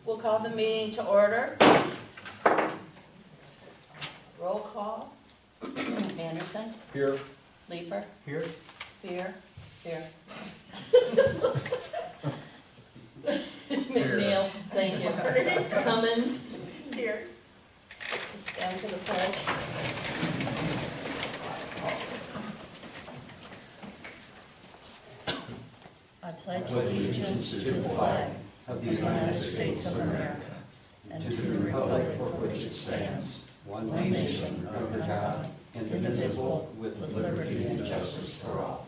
We'll call the meeting to order. Roll call. Anderson. Here. Leeper. Here. Spear. Here. McNeil. Thank you. Cummins. Here. Let's stand for the pledge. I pledge allegiance to the flag of the United States of America and to the republic for which it stands, one nation under God, indivisible, with liberty and justice for all.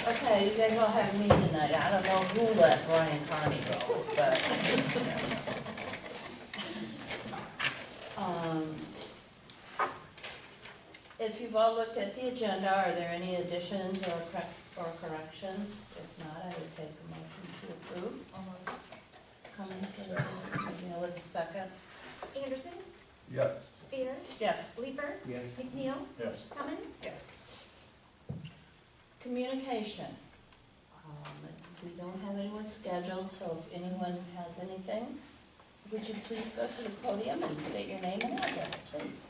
Okay, you guys all have me tonight. I don't know who let Brian Carney go, but if you've all looked at the agenda, are there any additions or corrections? If not, I would take a motion to approve. Cummins, McNeil with a second. Anderson, Yes. Spear, Yes. Leeper, Yes. McNeil, Yes. Cummins. Yes. Communication. We don't have anyone scheduled, so if anyone has anything, would you please go to the podium and state your name and address, please?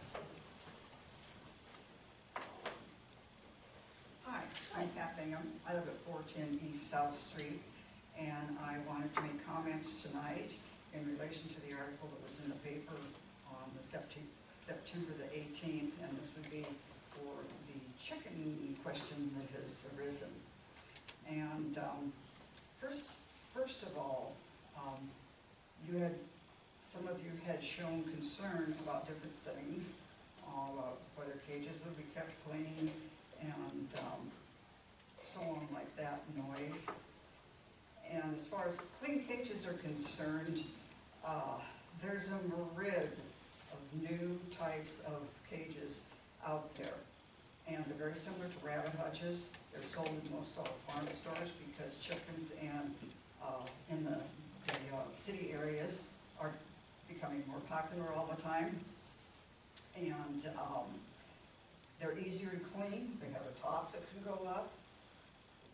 Hi, I'm Pat Bingham. I live at 410 East South Street, and I wanted to make comments tonight in relation to the article that was in the paper on the September the 18th, and this would be for the chicken question that has arisen. And first of all, some of you had shown concern about different things, whether cages would be kept clean and so on like that, noise. And as far as clean cages are concerned, there's a myriad of new types of cages out there. And they're very similar to rabbit hutches. They're sold in most all farm stores because chickens and in the city areas are becoming more popular all the time. And they're easier to clean. They have a top that can go up.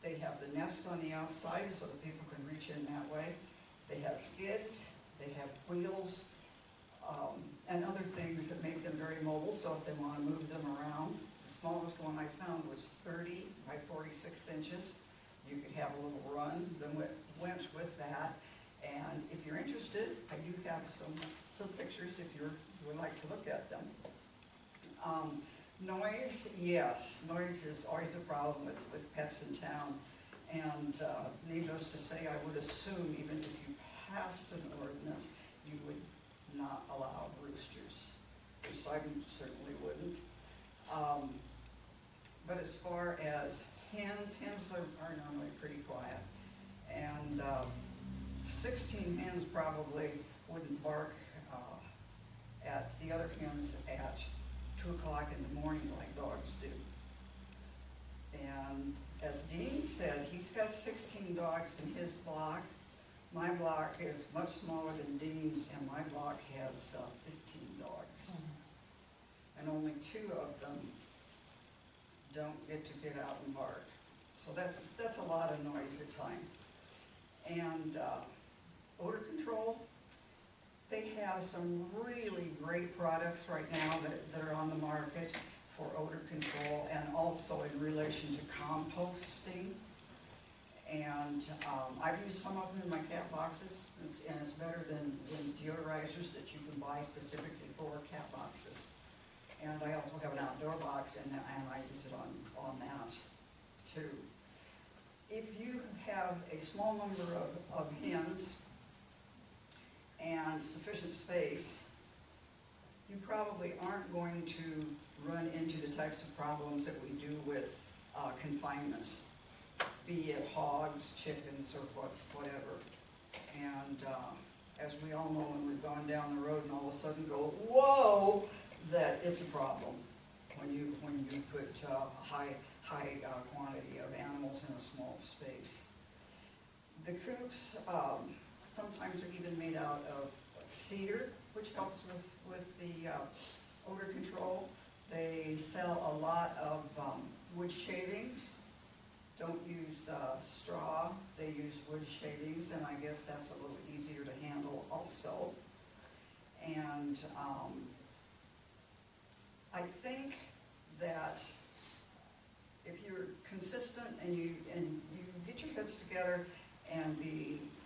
They have the nests on the outside so that people can reach in that way. They have skids. They have wheels and other things that make them very mobile, so if they want to move them around. The smallest one I found was 30 by 46 inches. You could have a little run that went with that. And if you're interested, I do have some pictures if you would like to look at them. Noise, yes, noise is always a problem with pets in town. And needless to say, I would assume even if you passed an ordinance, you would not allow roosters. So I certainly wouldn't. But as far as hens are normally pretty quiet. And 16 hens probably wouldn't bark at the other hens at 2 o'clock in the morning like dogs do. And as Dean said, he's got 16 dogs in his block. My block is much smaller than Dean's, and my block has 15 dogs. And only 2 of them don't get to get out and bark. So that's a lot of noise at times. And odor control, they have some really great products right now that are on the market for odor control and also in relation to composting. And I've used some of them in my cat boxes, and it's better than deodorizers that you can buy specifically for cat boxes. And I also have an outdoor box, and I use it on that too. If you have a small number of hens and sufficient space, you probably aren't going to run into the types of problems that we do with confinements, be it hogs, chickens, or whatever. And as we all know, when we've gone down the road and all of a sudden go, whoa, that it's a problem when you put high quantity of animals in a small space. The coops sometimes are even made out of cedar, which helps with the odor control. They sell a lot of wood shavings don't use straw, they use wood shavings, and I guess that's a little easier to handle also. And I think that if you're consistent and you get your heads together and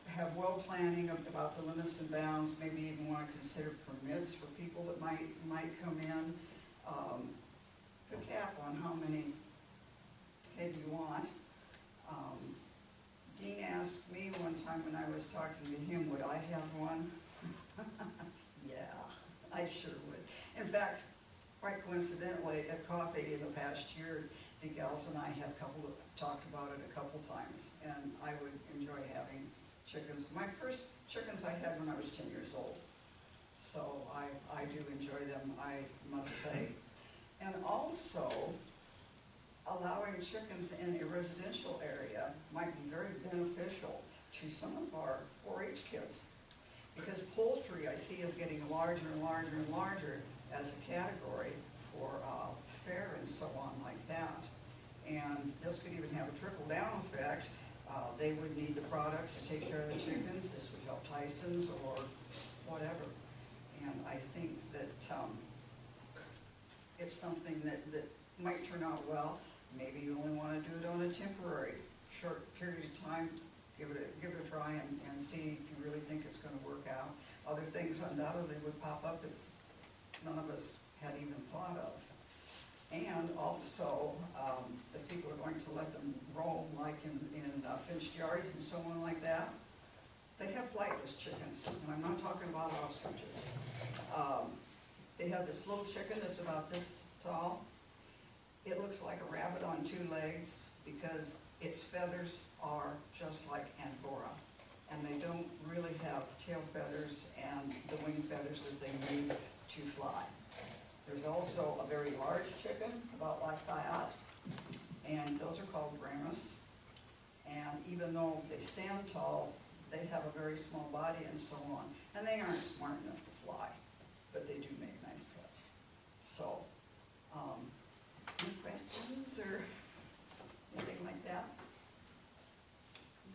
have well planning about the limits and bounds, maybe even want to consider permits for people that might come in, put a cap on how many head you want. Dean asked me one time when I was talking to him, would I have one? Yeah, I sure would. In fact, quite coincidentally, at coffee in the past year, the gals and I have talked about it a couple times, and I would enjoy having chickens. My first chickens I had when I was 10 years old, so I do enjoy them, I must say. And also, allowing chickens in a residential area might be very beneficial to some of our 4-H kids, because poultry I see is getting larger and larger and larger as a category for fair and so on like that. And this could even have a trickle-down effect. They would need the products to take care of the chickens. This would help Tyson's or whatever. And I think that it's something that might turn out well. Maybe you only want to do it on a temporary, short period of time. Give it a try and see if you really think it's going to work out. Other things undoubtedly would pop up that none of us had even thought of. And also, if people are going to let them roam, like in fenced yards and so on like that, they have flightless chickens, and I'm not talking about ostriches. They have this little chicken that's about this tall. It looks like a rabbit on 2 legs because its feathers are just like Angora, and they don't really have tail feathers and the wing feathers that they need to fly. There's also a very large chicken, about like that, and those are called Brahmas. And even though they stand tall, they have a very small body and so on, and they aren't smart enough to fly, but they do make nice pets. So, any questions or anything like that?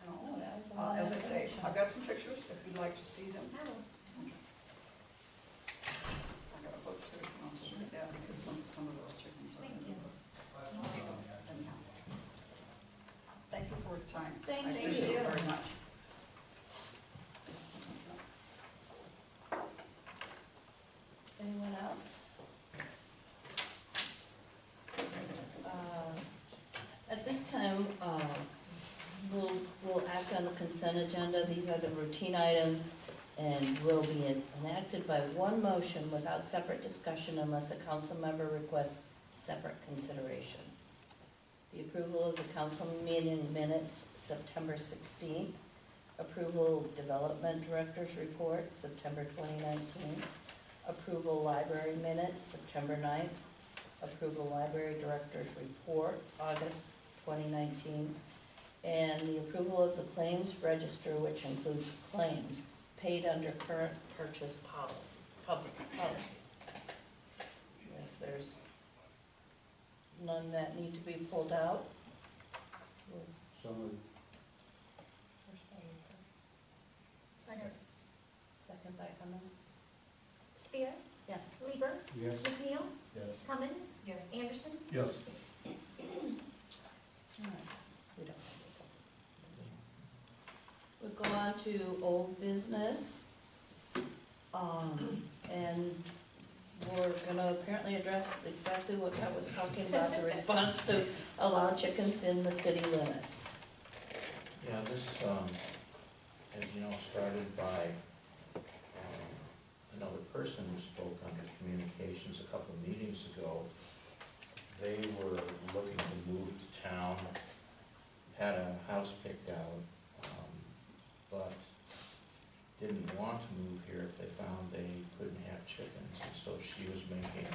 No. No, that was a lot of As I say, information. I've got some pictures if you'd like to see them. Oh, I got a book too, if you want to look at that, because some of those chickens are in Thank the you. book. Anyhow. Thank you for your time. Thank I you. appreciate it very much. Anyone else? At this time, we'll act on the consent agenda. These are the routine items and will be enacted by one motion without separate discussion unless a council member requests separate consideration. The approval of the council meeting minutes, September 16th. Approval of Development Director's Report, September 2019. Approval Library Minutes, September 9th. Approval Library Director's Report, August 2019. And the approval of the Claims Register, which includes claims paid under current purchase policy, public policy. If there's none that need to be pulled out. So moved. Second. Second by Cummins? Spear, Yes. Lieber, Yes. McNeil, Yes. Cummins, Yes. Anderson. Yes. All right. We don't. We'll go on to old business. And we're gonna apparently address exactly what I was talking about, the response to allow chickens in the city limits. Yeah, this, as you know, started by another person who spoke under communications a couple of meetings ago. They were looking to move to town, had a house picked out, but didn't want to move here if they found they couldn't have chickens. And so she was making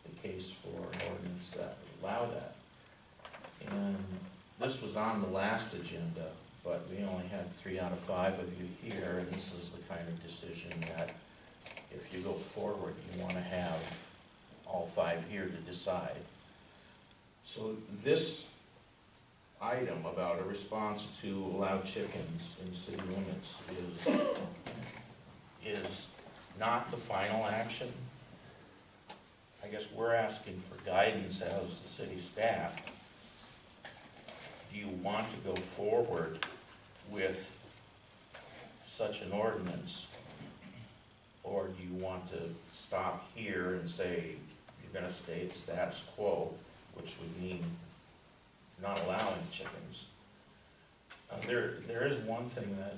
the case for an ordinance that would allow that. And this was on the last agenda, but we only had 3 out of 5 of you here, and this is the kind of decision that if you go forward, you want to have all 5 here to decide. So this item about a response to allow chickens in city limits is not the final action. I guess we're asking for guidance as the city staff. Do you want to go forward with such an ordinance? Or do you want to stop here and say you're gonna stay status quo, which would mean not allowing chickens? There is one thing that,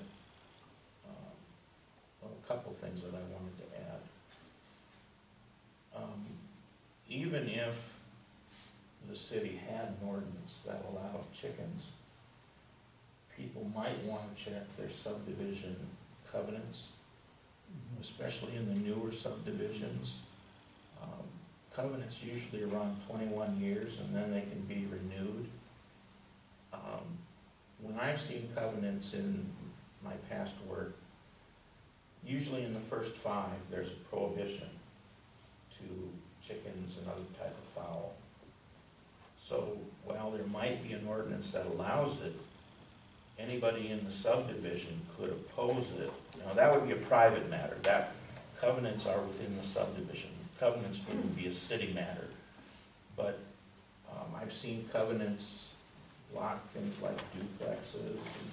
well, a couple things that I wanted to add. Even if the city had an ordinance that allowed chickens, people might want to check their subdivision covenants, especially in the newer subdivisions. Covenants usually run 21 years and then they can be renewed. When I've seen covenants in my past work, usually in the first 5, there's a prohibition to chickens and other type of fowl. So while there might be an ordinance that allows it, anybody in the subdivision could oppose it. Now, that would be a private matter. That covenants are within the subdivision. Covenants wouldn't be a city matter. But I've seen covenants block things like duplexes and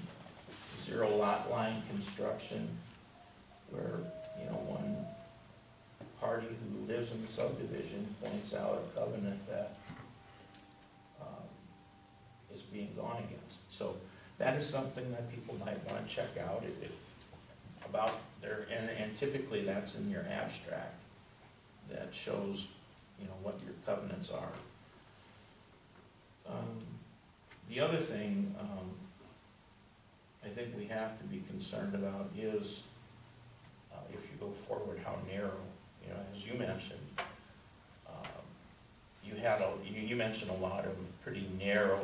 zero lot line construction, where, one party who lives in the subdivision points out a covenant that is being gone against. So that is something that people might want to check out if about their, and typically that's in your abstract that shows, what your covenants are. The other thing I think we have to be concerned about is if you go forward, how narrow. As you mentioned, you mentioned a lot of pretty narrow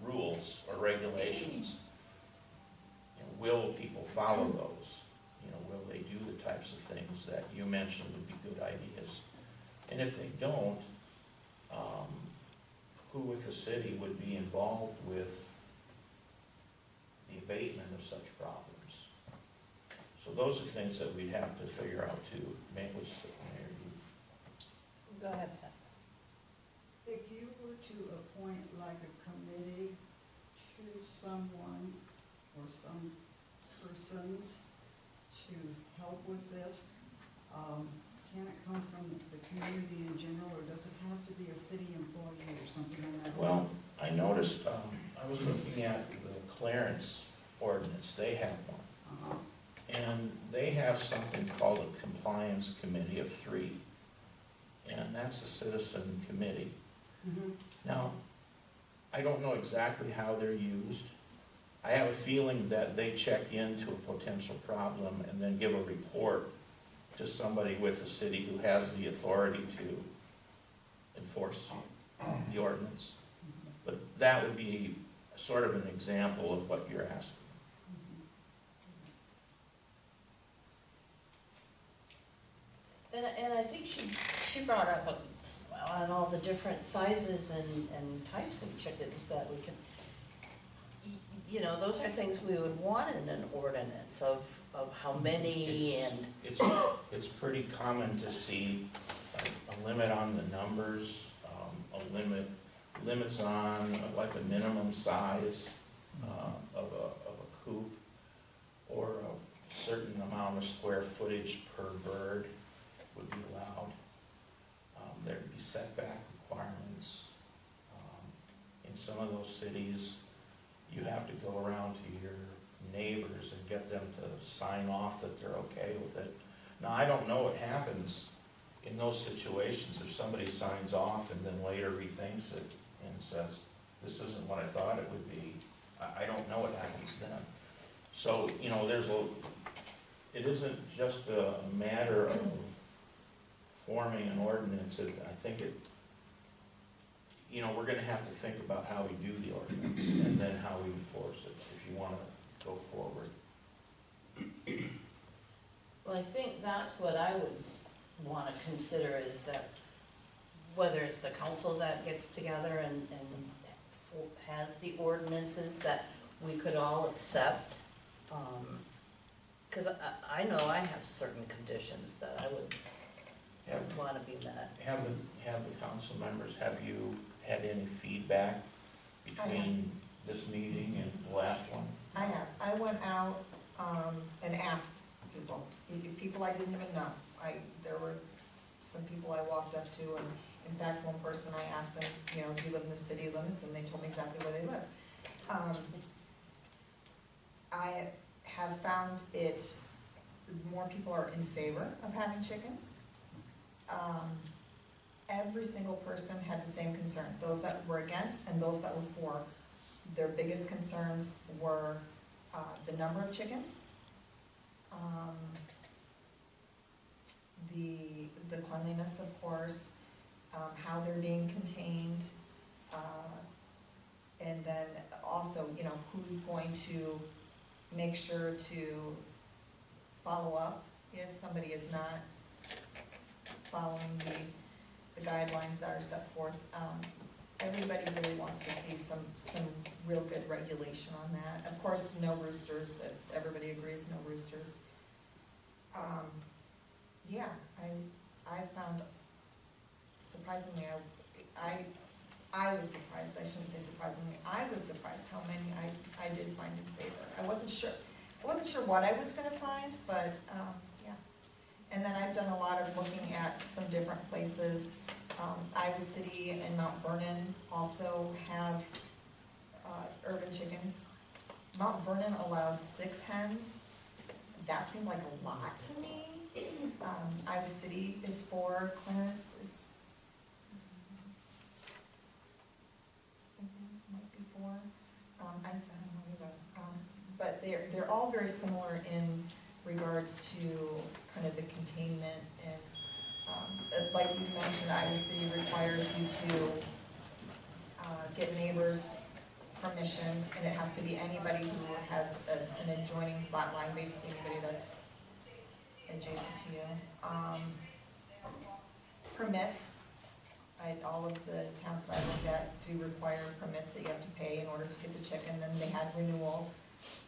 rules or regulations. Will people follow those? Will they do the types of things that you mentioned would be good ideas? And if they don't, who with the city would be involved with the abatement of such problems? So those are things that we'd have to figure out too. Go ahead, Pat. If you were to appoint like a committee, choose someone or some persons to help with this, can it come from the community in general, or does it have to be a city employee or something like that? Well, I noticed, I was looking at the Clarence ordinance, they have one. And they have something called a compliance committee of 3. And that's a citizen committee. Now, I don't know exactly how they're used. I have a feeling that they check into a potential problem and then give a report to somebody with the city who has the authority to enforce the ordinance. But that would be sort of an example of what you're asking. And I think she brought up on all the different sizes and types of chickens that we can, those are things we would want in an ordinance of how many It's pretty common to see a limit on the numbers, limits on like a minimum size of a coop, or a certain amount of square footage per bird would be allowed. There'd be setback requirements. In some of those cities, you have to go around to your neighbors and get them to sign off that they're okay with it. Now, I don't know what happens in those situations if somebody signs off and then later rethinks it and says, this isn't what I thought it would be. I don't know what happens then. So, it isn't just a matter of forming an ordinance. I think we're going to have to think about how we do the ordinance and then how we enforce it if you want to go forward. Well, I think that's what I would want to consider, is that whether it's the council that gets together and has the ordinances that we could all accept. Because I know I have certain conditions that I would want to be met. Have the council members, have you had any feedback between this meeting and the last one? I have. I went out and asked people I didn't even know. There were some people I walked up to, and in fact, one person I asked them, do you live in the city limits? And they told me exactly where they live. I have found more people are in favor of having chickens. Every single person had the same concern, those that were against and those that were for. Their biggest concerns were the number of chickens, the cleanliness, of course, how they're being contained, and then also, who's going to make sure to follow up if somebody is not following the guidelines that are set forth. Everybody really wants to see some real good regulation on that. Of course, no roosters, everybody agrees, no roosters. Yeah, I found, surprisingly, I was surprised, I shouldn't say surprisingly, I was surprised how many I did find in favor. I wasn't sure what I was gonna find, but, yeah. And then I've done a lot of looking at some different places. Iowa City and Mount Vernon also have urban chickens. Mount Vernon allows 6 hens. That seemed like a lot to me. Iowa City is 4, Clarence is, might be 4. I don't know either. But they're all very similar in regards to kind of the containment and like you mentioned, Iowa City requires you to get neighbors' permission, and it has to be anybody who has an adjoining flat line, basically anybody that's adjacent to you. Permits, all of the towns that I looked at do require permits that you have to pay in order to get the chicken. Then they had renewal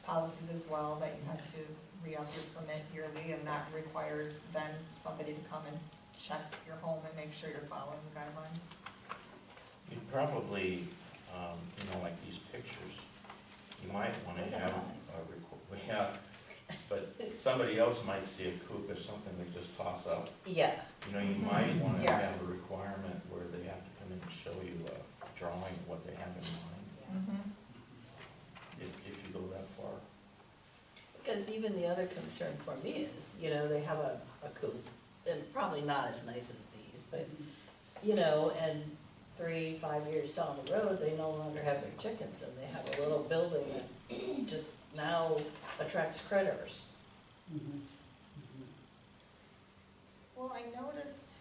policies as well, that you had to re-up your permit yearly, and that requires then somebody to come and check your home and make sure you're following the guidelines. You probably, like these pictures, you might want to have but somebody else might see a coop as something they just toss up. Yeah. You might want to Yeah. have a requirement where they have to come in and show you a drawing of what they have in mind, if you go that far. Because even the other concern for me is, they have a coop, and probably not as nice as these, but, and 3-5 years down the road, they no longer have their chickens, and they have a little building that just now attracts critters. Well, I noticed,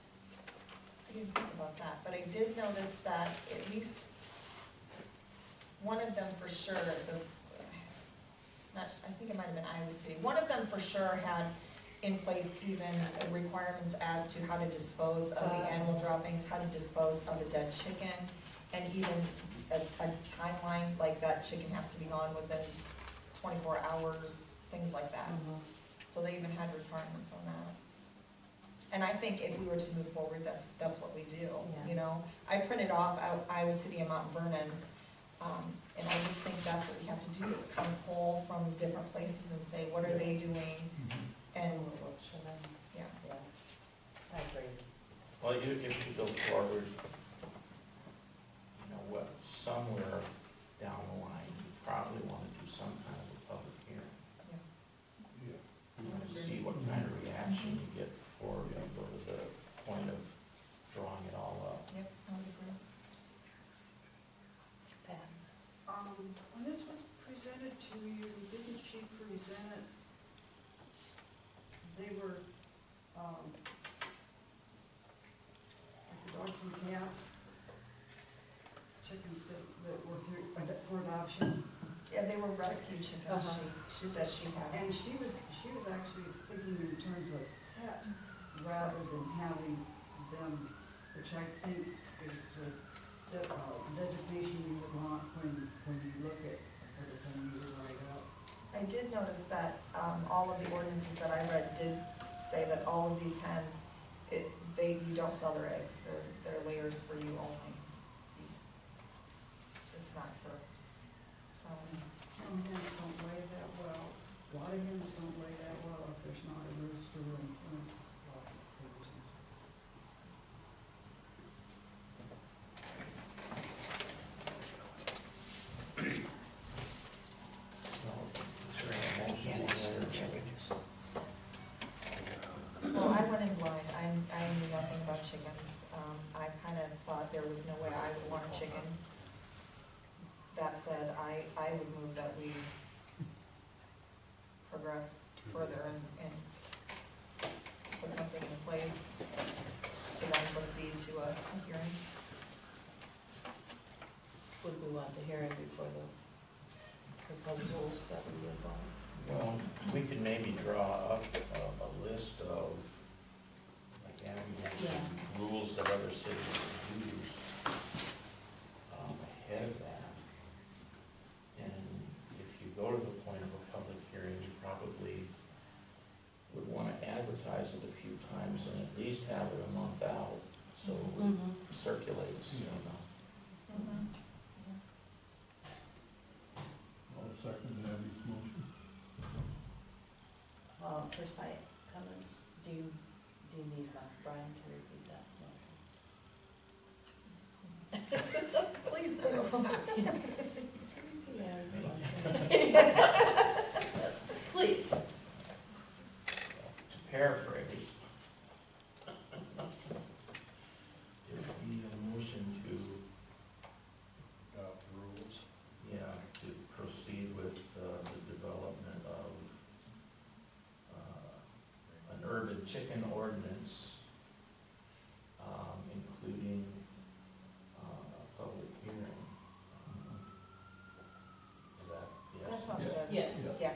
I didn't think about that, but I did notice that at least one of them for sure, I think it might have been Iowa City, one of them for sure had in place even requirements as to how to dispose of the animal droppings, how to dispose of a dead chicken, and even a timeline, like that chicken has to be gone within 24 hours, things like that. So they even had requirements on that. And I think if we were to move forward, that's what we do, Yeah. I printed off Iowa City and Mount Vernon's, and I just think that's what we have to do, is kind of pull from different places and say, what are they doing? And, yeah. I agree. Well, if you go forward, somewhere down the line, you probably want to do some kind of a public hearing. You want to see what kind of reaction you get before you go to the point of drawing it all up. Yep, I would agree. Pat? When this was presented to you, didn't she present it? They were, like the dogs and cats, chickens that were for adoption. Yeah, they were rescue chickens, she said she had. And she was actually thinking in terms of pet rather than having them, which I think is designation you would want when you look at everything you write up? I did notice that, all of the ordinances that I read did say that all of these hens, you don't sell their eggs, they're layers for you only. It's not for selling. Some hens don't lay that well. A lot of hens don't lay that well if there's not a rooster in front. Well, I went in blind, I knew nothing about chickens, I kinda thought there was no way I would want a chicken. That said, I would move that we progress further and put something in place to then proceed to a hearing. Would we want the hearing before the proposals that we would buy? Well, we could maybe draw up a list of, like, Yeah. rules that other cities use ahead of that. And if you go to the point of a public hearing, you probably would want to advertise it a few times and at least have it a month out, so it circulates, you know. I'll second Abby's motion. First by comments, do you need Brian to repeat that motion? Please do. Yes, please. To paraphrase, it would be a motion to, Adopt rules. to proceed with the development of an urban chicken ordinance, including a public hearing. Is that, yes? That sounds good. Yes. Yeah.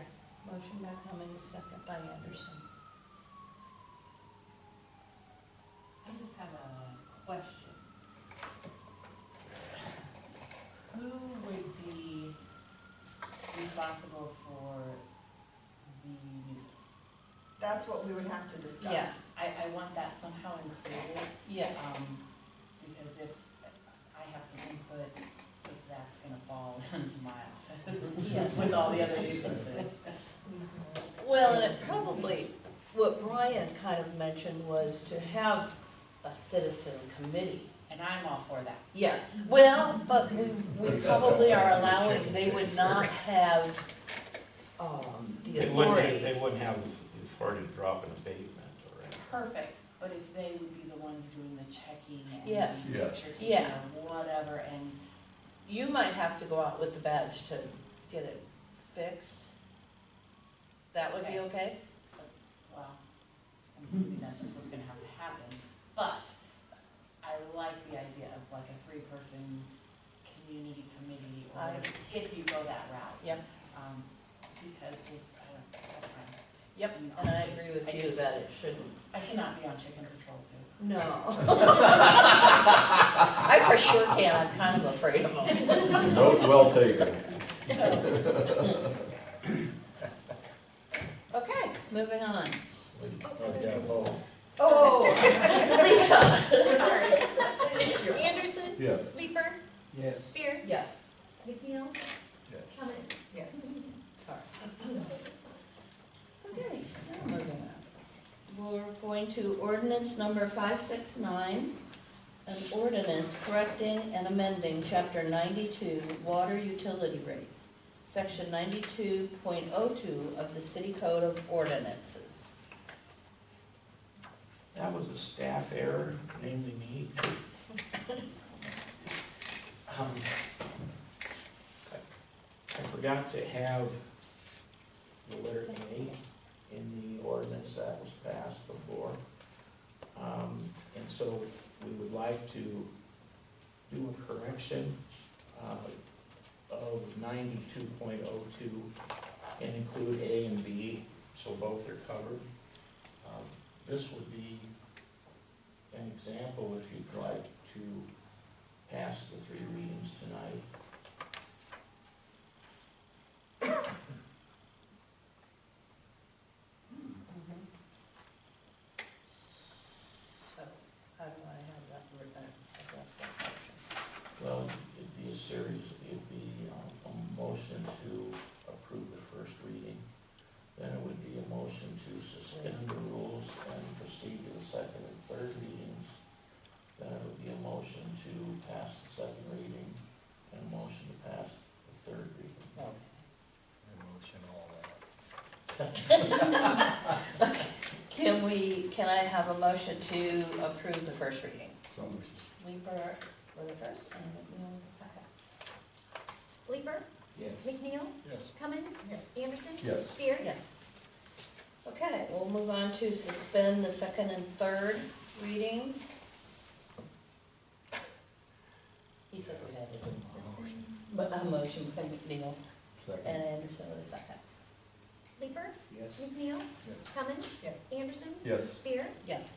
Motion by Cummings, second by Anderson. I just have a question. Who would be responsible for the nuisance? That's what we would have to discuss. Yeah. I want that somehow included, Yes. because if I have some input, if that's gonna fall into my office. Yes. With all the other nuisances. Well, and it probably, what Brian kind of mentioned was to have a citizen committee. And I'm all for that. Yeah, well, but we probably are allowing, they would not have, the authority. They wouldn't have the authority to drop an abatement or anything. Perfect, but if they would be the ones doing the checking and Yes. the Yes. picture taking Yeah. or whatever, and You might have to go out with the badge to get it fixed. That would be okay? well, I'm assuming that's just what's gonna have to happen, but I like the idea of like a 3-person community committee, or if you go that route. Yep. Because I don't have time. Yep, and I agree with you that it shouldn't. I cannot be on chicken patrol too. No. I for sure can, I'm kind of afraid of them. Note well taken. Okay, moving on. Oh, Lisa? Sorry. Anderson, Yes. Leeper, Yes. Spear, Yes, McNeil, Yes. Cummins. yes. sorry. Okay, now moving on. We're going to ordinance number 569, an ordinance correcting and amending chapter 92, water utility rates, section 92.02 of the city code of ordinances. That was a staff error, namely me. I forgot to have the letter A in the ordinance that was passed before. And so we would like to do a correction of 92.02 and include A and B, so both are covered. This would be an example if you'd like to pass the 3 readings tonight. Mhm. So, how do I have that, address that motion? Well, it'd be a series, it'd be a motion to approve the first reading. Then it would be a motion to suspend the rules and proceed to the second and third readings. Then it would be a motion to pass the second reading and a motion to pass the third reading. Okay. Emotion, all that. Can I have a motion to approve the first reading? So moved. Leeper for the first and McNeil the second. Leeper, Yes. McNeil, Yes. Cummins, Anderson. Yes. Spear. Yes. Okay, we'll move on to suspend the second and third readings. He said we had to do Suspend. but a motion by McNeil Second. and Anderson with a second. Leeper, Yes. McNeil, Yes. Cummins, Yes. Anderson. Yes. Spear. Yes.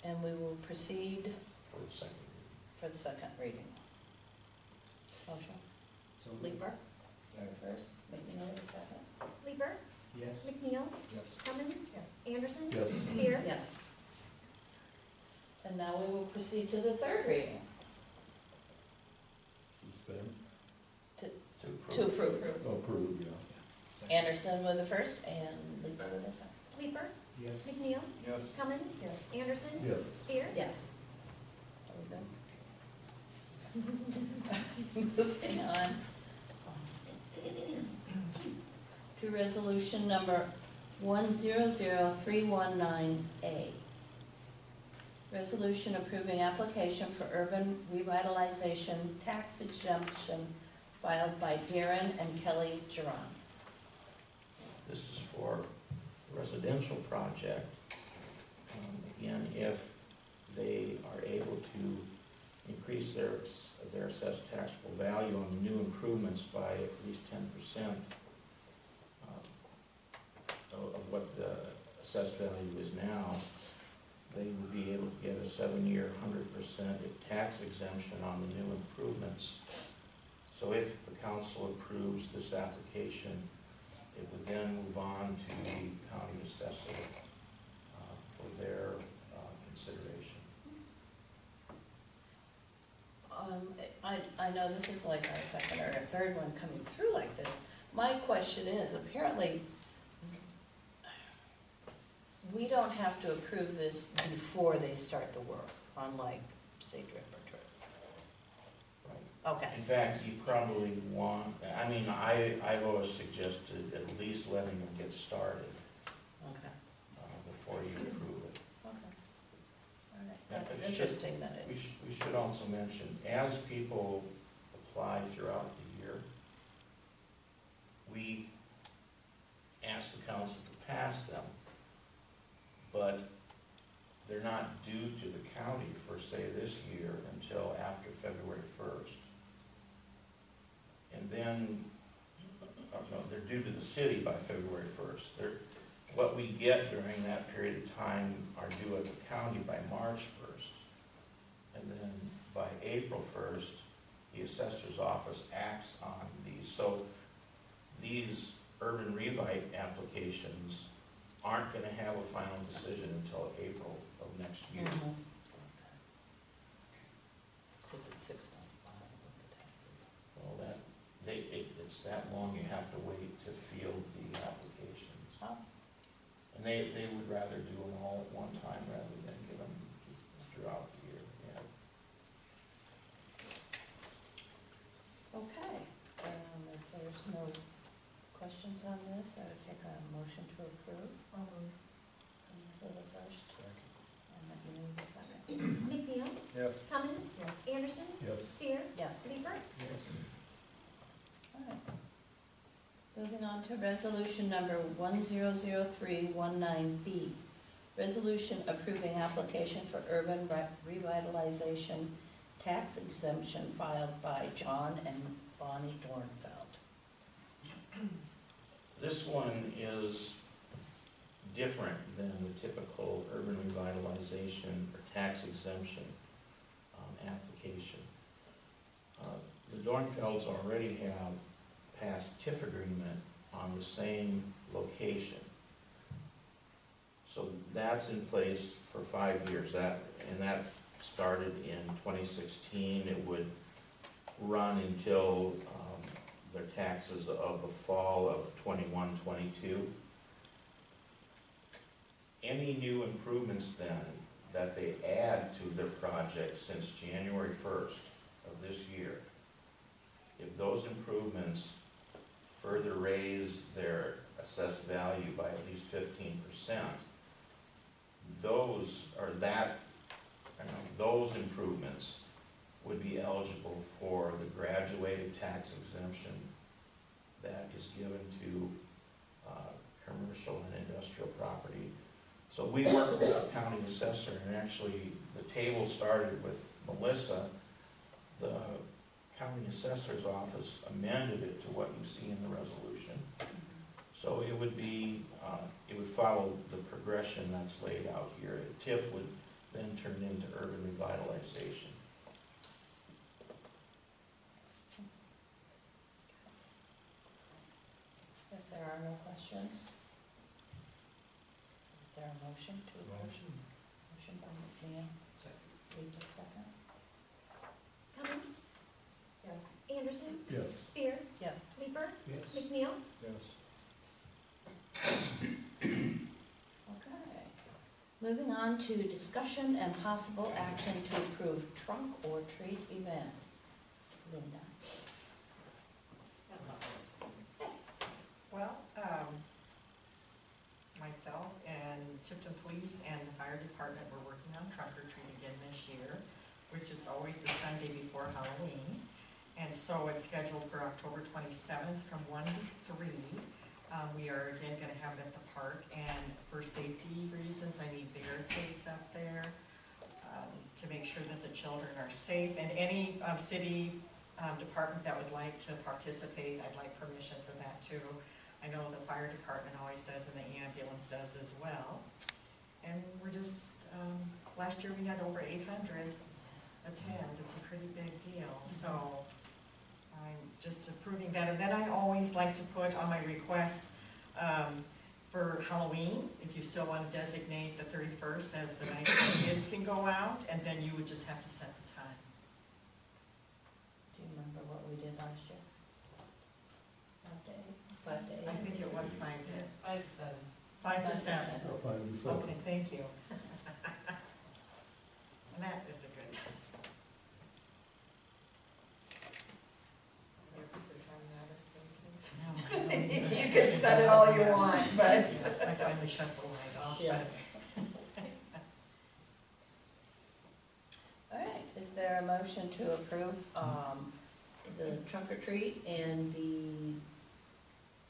And we will proceed For the second reading. for the second reading. Motion, So Leeper Second. first, McNeil the second. Leeper, Yes. McNeil, Yes. Cummins, Yes. Anderson. Yes. Spear. Yes. And now we will proceed to the third reading. Suspend. To approve. Approve, yeah. Anderson with the first and Leeper with the second. Leeper, Yes. McNeil, Yes. Cummins, Yes. Anderson. Yes. Spear. Yes. Are we good? Moving on to resolution number 100319A. Resolution approving application for urban revitalization tax exemption filed by Darren and Kelly Geron. This is for a residential project. Again, if they are able to increase their assessed taxable value on the new improvements by at least 10% of what the assessed value is now, they would be able to get a 7-year, 100% tax exemption on the new improvements. So if the council approves this application, it would then move on to the county assessor for their consideration. I know this is like our second or our third one coming through like this. My question is, apparently, we don't have to approve this before they start the work, unlike, say, drip or drip. Right. Okay. In fact, you probably want, I've always suggested at least letting them get started Okay. before you approve it. Okay. All right. Yeah, That's it should- interesting that it, We should also mention, as people apply throughout the year, we ask the council to pass them, but they're not due to the county for, say, this year until after February 1st. And then, no, they're due to the city by February 1st. What we get during that period of time are due at the county by March 1st. And then by April 1st, the assessor's office acts on these. So these urban revite applications aren't gonna have a final decision until April of next year. because it's 6 months behind with the taxes. Well, it's that long, you have to wait to field the applications. Oh. And they would rather do them all at one time rather than get them throughout the year, yeah. Okay, if there's no questions on this, I would take a motion to approve. I'll move. So the first, and let me move the second. McNeil, Yes. Cummins, Yes. Anderson. Yes. Spear. Yes. Leeper. All right. Moving on to resolution number 100319B. Resolution approving application for urban revitalization tax exemption filed by John and Bonnie Dornfeld. This one is different than the typical urban revitalization or tax exemption application. The Dornfelds already have passed TIF agreement on the same location. So that's in place for 5 years. That started in 2016. It would run until their taxes of the fall of 21-22. Any new improvements then that they add to their project since January 1st of this year, if those improvements further raise their assessed value by at least 15%, those improvements would be eligible for the graduated tax exemption that is given to commercial and industrial property. So we worked with the county assessor, and actually the table started with Melissa. The county assessor's office amended it to what you see in the resolution. So it would be, it would follow the progression that's laid out here. TIF would then turn into urban revitalization. If there are no questions, is there a motion to approve? Motion by McNeil, Leeper, second. Cummins, Yes. Anderson, Yes. Spear, Yes. Leeper, Yes. McNeil. Yes. Okay. Moving on to discussion and possible action to approve trunk or treat event. Linda. Well, myself and Tipton Police and the Fire Department were working on trunk or treat again this year, which is always the Sunday before Halloween. And so it's scheduled for October 27th from 1 to 3. We are again gonna have it at the park, and for safety reasons, I need barricades up there to make sure that the children are safe. And any city department that would like to participate, I'd like permission for that too. I know the fire department always does, and the ambulance does as well. And we're just, last year we had over 800 attend. It's a pretty big deal. So I'm just approving that. And then I always like to put on my request for Halloween, if you still want to designate the 31st as the night that kids can go out, and then you would just have to set the time. Do you remember what we did last year? 5 to 8? 5 to 8? I think it was 5 to 5 to 7. 5 to 7. Oh, Okay, thank you. And that is a good. You can set it all you want, but. I finally shut the light off. Yeah. All right, is there a motion to approve the trunk or treat and the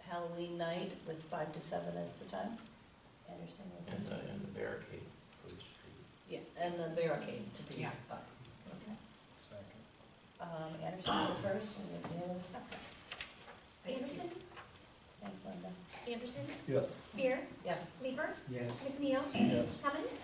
Halloween night with 5 to 7 as the time? Anderson? And the barricade for the street. Yeah, and the barricade to be Yeah. 5. Okay. Anderson the first and McNeil the second. Thank you. Anderson, Thanks, Linda. Anderson, Yes. Spear, Yes. Leeper, Yes. McNeil, Yes. Cummins.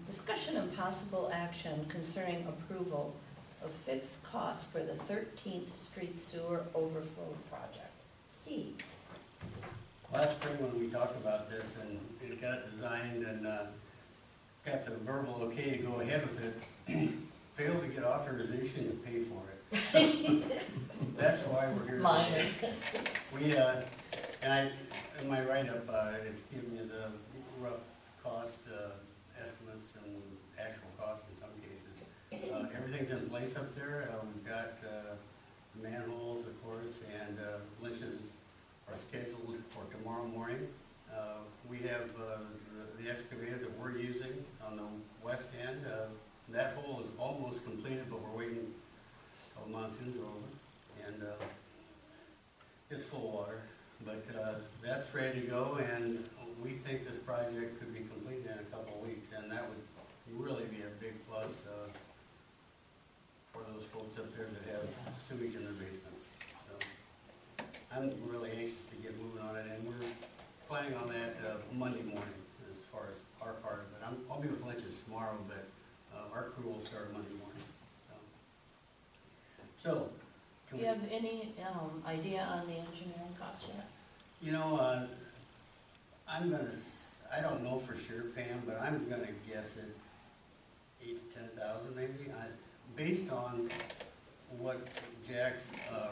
Discussion and possible action concerning approval of fixed costs for the 13th Street Sewer Overflow Project. Steve? Last spring when we talked about this and it got designed and got the verbal okay to go ahead with it, failed to get authorization to pay for it. That's why we're here. Minor. We, in my write-up, it's giving you the rough cost estimates and actual costs in some cases. Everything's in place up there. We've got manholes, of course, and lynches are scheduled for tomorrow morning. We have the excavator that we're using on the west end. That hole is almost completed, but we're waiting till the monsoons are over. And it's full of water, but that's ready to go, and we think this project could be completed in a couple of weeks, and that would really be a big plus for those folks up there that have sewage in their basements. So I'm really anxious to get moving on it, and we're planning on that Monday morning is far as our part of it. I'll be with Lynch's tomorrow, but our crew will start Monday morning. So, Do can you have any idea on the engineering cost yet? you know, I don't know for sure, Pam, but I'm gonna guess it's 8 to 10,000 maybe. Based on what Jack's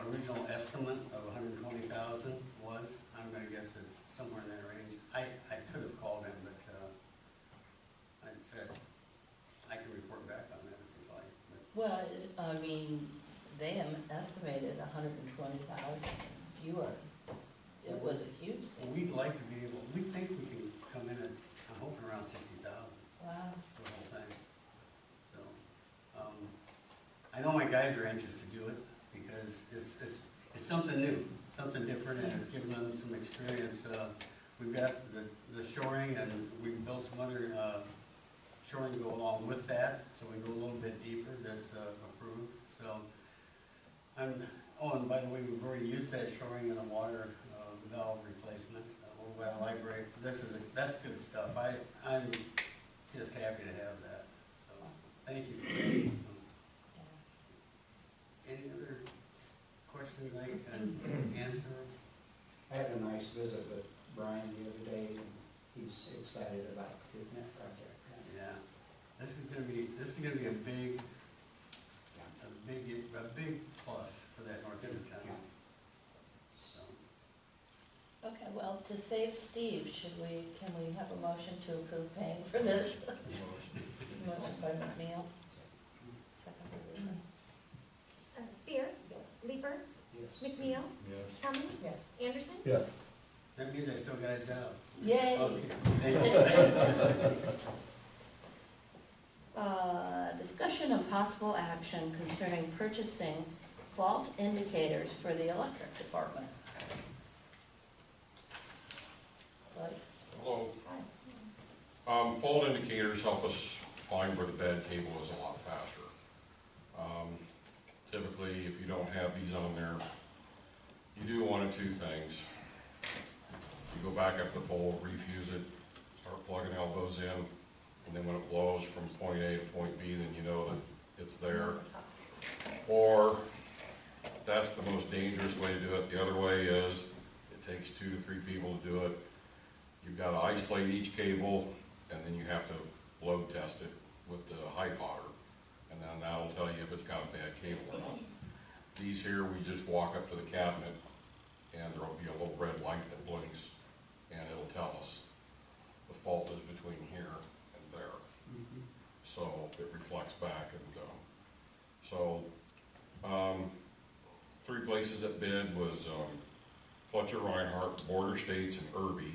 original estimate of 120,000 was, I'm gonna guess it's somewhere in that range. I could have called him, but in fact, I can report back on that if you'd like. But Well, I mean, they estimated 120,000. It was a huge so savings. we'd like to be able, we think we can come in at, I'm hoping around 60,000 Wow. for the whole thing. So, I know my guys are anxious to do it because it's something new, something different, and it's given them some experience. We've got the shoring, and we've built some other shoring to go along with that, so we go a little bit deeper. That's approved. So, oh, and by the way, we've already used that shoring in a water valve replacement over by the library. That's good stuff. I'm just happy to have that. So, thank you. Any other questions I can answer? I had a nice visit with Brian the other day, and he's excited about getting that project done. Yeah, this is gonna be a big plus for that north end of town. Yeah. So, Okay, well, to save Steve, can we have a motion to approve paying for this? Motion by McNeil, second by Lisa. Spear, Leeper, Yes. McNeil, Yes. Cummins, Yes. Anderson, Yes. that means I still got a job. Yay! Okay. Thank you. Discussion of possible action concerning purchasing fault indicators for the electric department. Blake? Hello. Fault indicators help us find where the bad cable is a lot faster. Typically, if you don't have these on there, you do one of two things. You go back up the pole, refuse it, start plugging elbows in, and then when it blows from point A to point B, then you know that it's there. Or, that's the most dangerous way to do it. The other way is, it takes 2 to 3 people to do it. You've got to isolate each cable, and then you have to load test it with the high potter, and then that'll tell you if it's got a bad cable or not. These here, we just walk up to the cabinet, and there'll be a little red light that blinks, and it'll tell us the fault is between here and there. So it reflects back, and so 3 places that bid was Fletcher, Reinhardt, Border States, and Irby.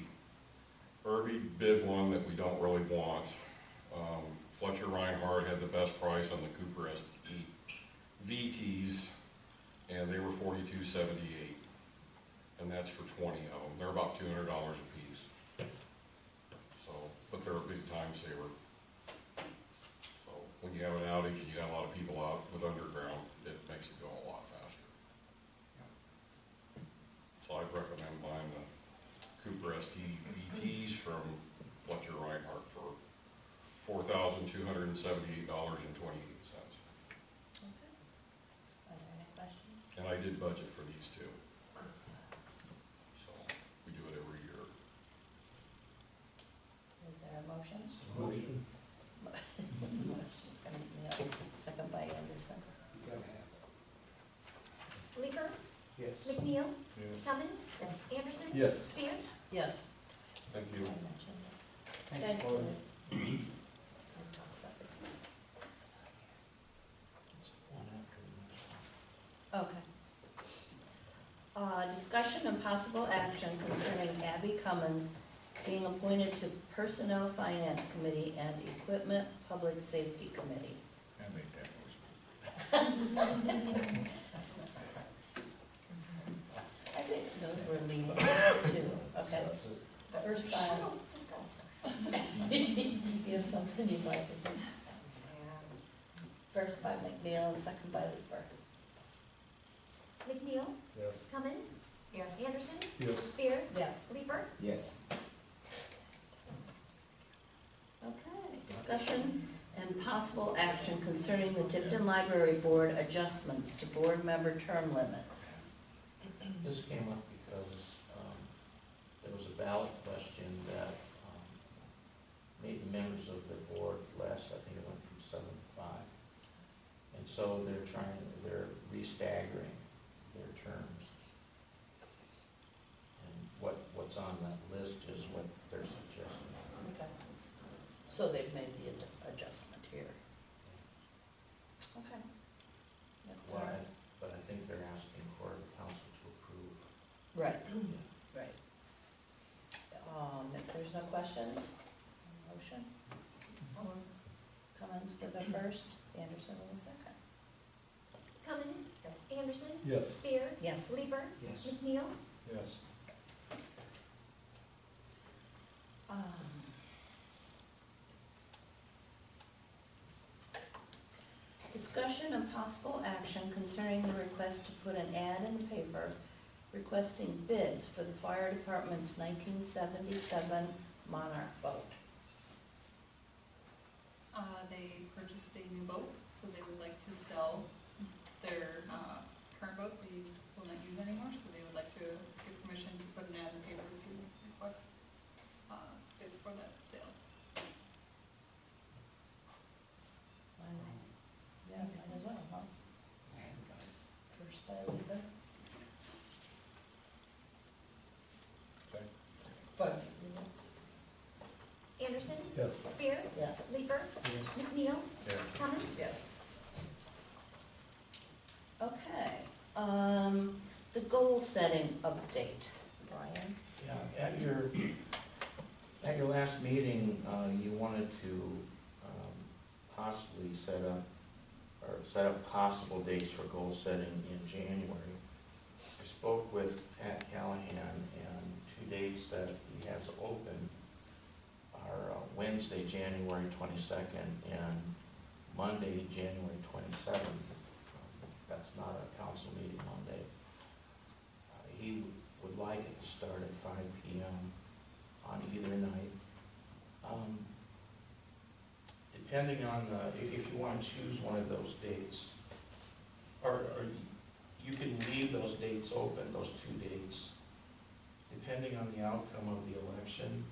Irby bid one that we don't really want. Fletcher Reinhardt had the best price on the Cooper SE VTs, and they were $42.78, and that's for 20 of them. They're about $200 a piece. So, but they're a big time saver. So when you have an outage and you got a lot of people out with underground, it makes it go a lot faster. So I'd recommend buying the Cooper ST VTs from Fletcher Reinhardt for $4,278.28. Okay. Are there any questions? And I did budget for these two. So we do it every year. Is there a motion? Motion. Motion by McNeil, second by Anderson. You gotta have Leeper, it. Yes. McNeil, Yes. Cummins, Anderson, Yes. Spear, Yes. Thank I you. mentioned it. Thank Thanks, you. Lloyd. It's one after Okay. Discussion and possible action concerning Abby Cummins being appointed to Personnel Finance Committee and Equipment Public Safety Committee. I made that motion. I think those were leading too. Okay. First by, Let's discuss. you have something you'd like to say? First by McNeil and second by Leeper. McNeil, Yes. Cummins, Yes. Anderson, Yes. Spear, Yes. Leeper, Yes. discussion and possible action concerning the Tipton Library Board adjustments to board member term limits. This came up because there was a ballot question that made the members of the board less. I think it went from 7 to 5. And so they're re-staggering their terms. And what's on that list is what they're suggesting. Okay. So they've made the adjustment here. Okay. But I think they're asking for the council to approve. Right, right. If there's no questions, motion? Cummins with the first, Anderson with the second. Cummins? Yes. Anderson? Yes. Spear? Yes. Leeper? Yes. McNeil? Yes. Discussion and possible action concerning the request to put an ad in the paper requesting bids for the fire department's 1977 Monarch boat. They purchased a new boat, so they would like to sell their current boat they will not use anymore, so they would like to give permission to put an ad in the paper to request bids for that sale. Yeah, might as well, huh? First by Lisa. Okay. But, Anderson? Yes. Spear? yes. Leeper? McNeil? Yeah. Cummins? Yes. Okay, the goal setting update, Brian? Yeah, at your last meeting, you wanted to possibly set up possible dates for goal setting in January. I spoke with Pat Callahan, and 2 dates that he has open are Wednesday, January 22nd, and Monday, January 27th. That's not a council meeting Monday. He would like it to start at 5 p.m. on either night. Depending on if you want to choose one of those dates, or you can leave those dates open, those 2 dates, depending on the outcome of the election.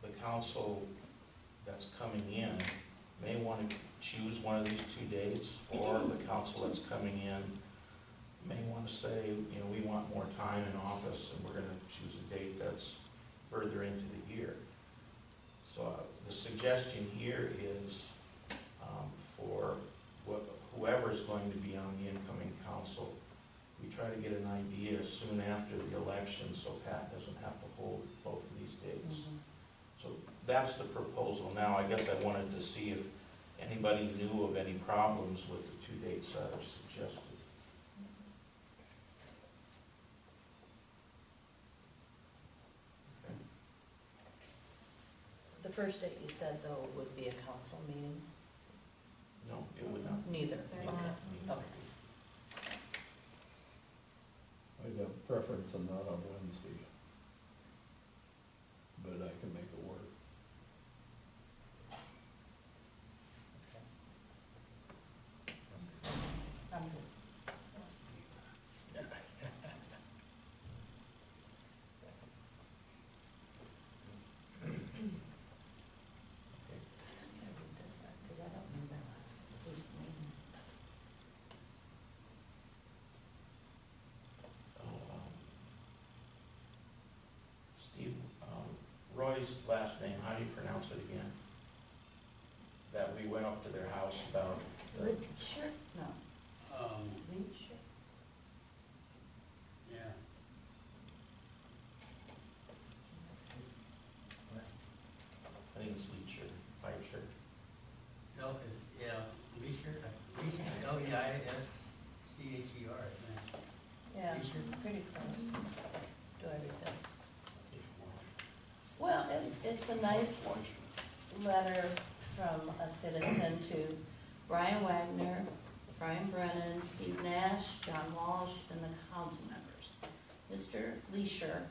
The council that's coming in may want to choose one of these 2 dates, or the council that's coming in may want to say, we want more time in office, and we're going to choose a date that's further into the year. So the suggestion here is for whoever's going to be on the incoming council, we try to get an idea soon after the election, so Pat doesn't have to hold both of these dates. So that's the proposal now. I guess I wanted to see if anybody knew of any problems with the 2 dates that are suggested. Okay. The first date you said, though, would be a council meeting? No, it would not. Neither? They're Okay. not. Okay. I'd have preference on not on Wednesday, but I can make it work. I'm good. Because I don't remember last week's meeting. Steve, Roy's last name, how do you pronounce it again? That we went up to their house about. Leacher? No, Um, Leacher? yeah. I think it's Leacher, Leacher. No, it's, yeah, Leisure, L-E-I-S-C-H-E-R, I think. Yeah, Leacher. pretty close. Do I read this? If you want. Well, it's a nice letter from a citizen to Brian Wagner, Brian Brennan, Steve Nash, John Walsh, and the council members. Mr. Leisure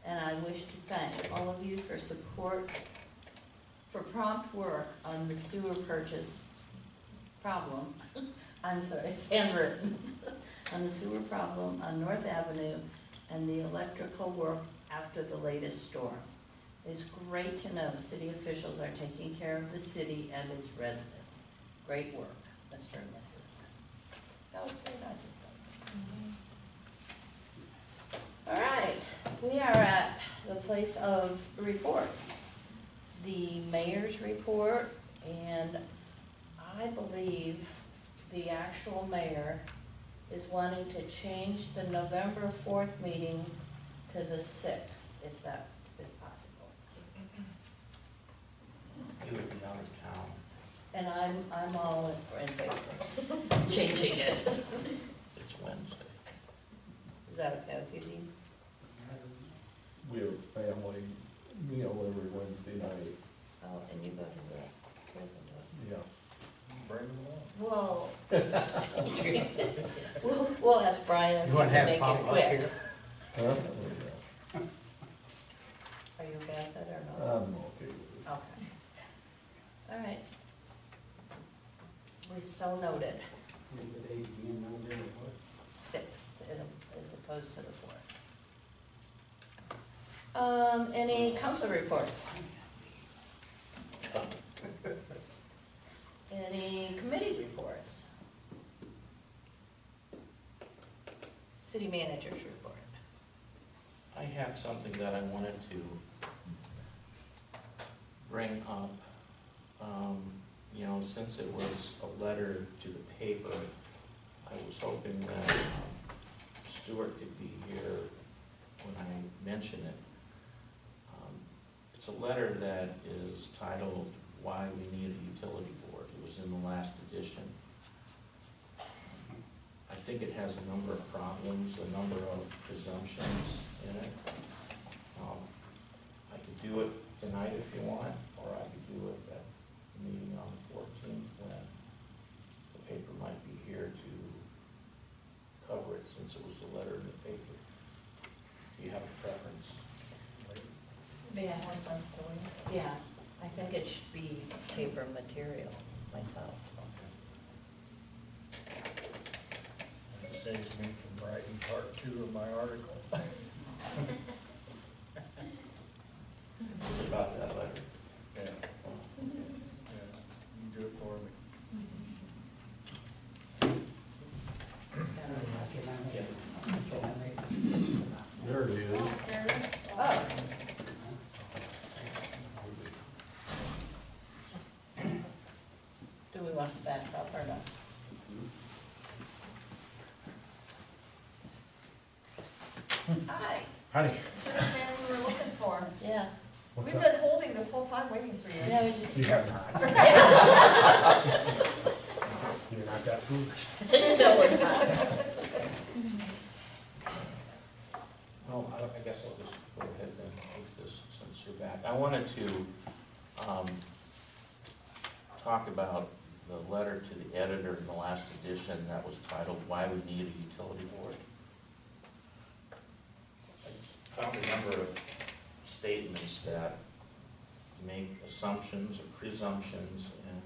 and I wish to thank all of you for support for prompt work on the sewer purchase problem, I'm sorry, it's handwritten, on the sewer problem on North Avenue and the electrical work after the latest storm. It's great to know city officials are taking care of the city and its residents. Great work, Mr. and Mrs. That was very nice of them. All right, we are at the place of reports. The mayor's report, and I believe the actual mayor is wanting to change the November 4th meeting to the 6th, if that is possible. You would be out of town. And I'm all in favor of changing it. It's Wednesday. Is that okay with you, Dean? We have family meal every Wednesday night. Oh, and you go to the prison, don't Yeah. Bring them along. you? We'll ask Brian if You he want to can have make it pop up quick. here? Huh? Are you okay with that or I'm no? okay with it. Okay. All right. We so noted. The date being Monday, what? 6th as opposed to the 4th. Any council reports? Any committee reports? City manager's report. I had something that I wanted to bring up. You know, since it was a letter to the paper, I was hoping that Stuart could be here when I mention it. It's a letter that is titled, "Why We Need a Utility Board." It was in the last edition. I think it has a number of problems, a number of presumptions in it. I could do it tonight if you want, or I could do it at the meeting on the 14th when the paper might be here to cover it, since it was a letter in the paper. Do you have a preference? Makes more sense to me. Yeah, I think it should be paper material myself. It saves me from writing part 2 of my article. What about that letter? Yeah. Yeah, you do it for me. There it is. Oh. Do we want that up or not? Hi. Just the man we were looking for. Yeah. We've been holding this whole time waiting for you. Yeah, we just. You have not. You're not that foolish. No, we're not. Well, I guess I'll just go ahead then with this since you're back. I wanted to talk about the letter to the editor in the last edition that was titled, "Why We Need a Utility Board." I found a number of statements that make assumptions or presumptions, and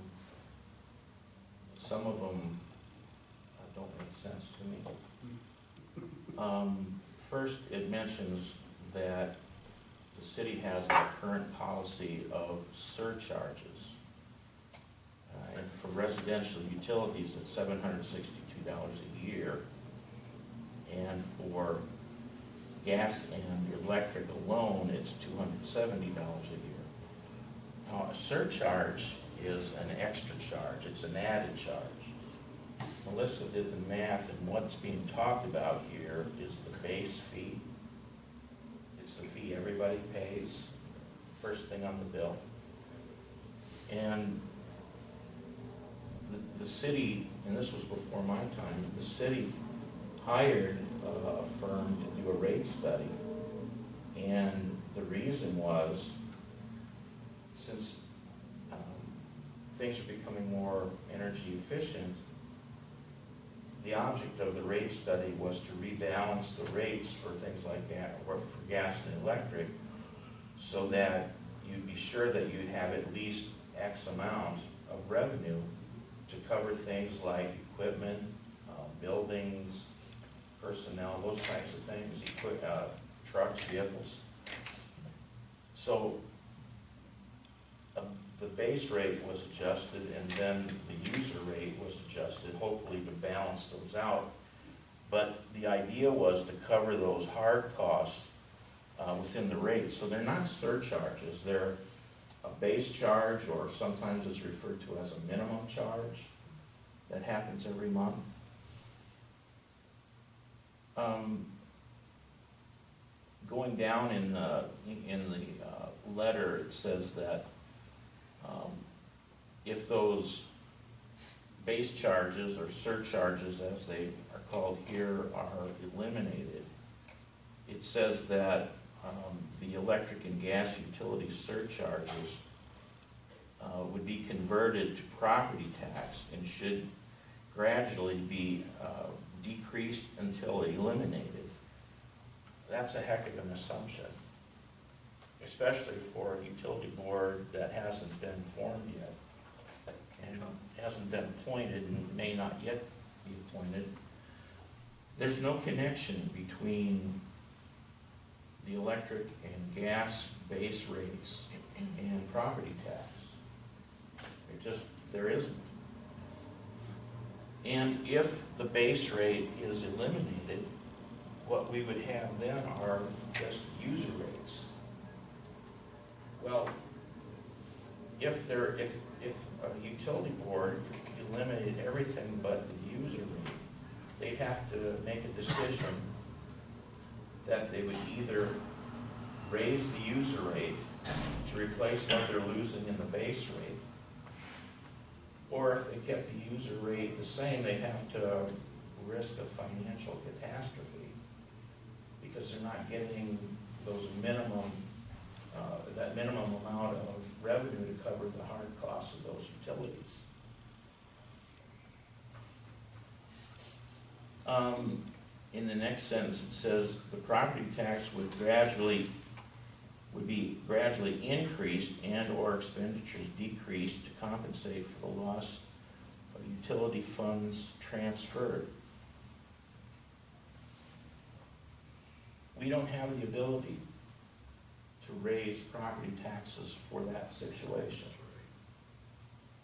some of them don't make sense to me. First, it mentions that the city has a current policy of surcharges. And for residential utilities, it's $762 a year. And for gas and electric alone, it's $270 a year. Now, a surcharge is an extra charge, it's an added charge. Melissa did the math, and what's being talked about here is the base fee. It's the fee everybody pays, first thing on the bill. And the city, and this was before my time, the city hired a firm to do a rate study. And the reason was, since things are becoming more energy efficient, the object of the rate study was to rebalance the rates for things like gas, or for gas and electric, so that you'd be sure that you'd have at least X amount of revenue to cover things like equipment, buildings, personnel, those types of things, trucks, vehicles. So the base rate was adjusted, and then the user rate was adjusted, hopefully to balance those out. But the idea was to cover those hard costs within the rate. So they're not surcharges, they're a base charge, or sometimes it's referred to as a minimum charge that happens every month. Going down in the letter, it says that if those base charges or surcharges, as they are called here, are eliminated, it says that the electric and gas utility surcharges would be converted to property tax and should gradually be decreased until eliminated. That's a heck of an assumption, especially for a utility board that hasn't been formed yet and hasn't been appointed and may not yet be appointed. There's no connection between the electric and gas base rates and property tax. There isn't. And if the base rate is eliminated, what we would have then are just user rates. Well, if a utility board eliminated everything but the user rate, they'd have to make a decision that they would either raise the user rate to replace what they're losing in the base rate, or if they kept the user rate the same, they'd have to risk a financial catastrophe because they're not getting those that minimum amount of revenue to cover the hard costs of those utilities. In the next sentence, it says the property tax would be gradually increased and/or expenditures decreased to compensate for the loss of utility funds transferred. We don't have the ability to raise property taxes for that situation.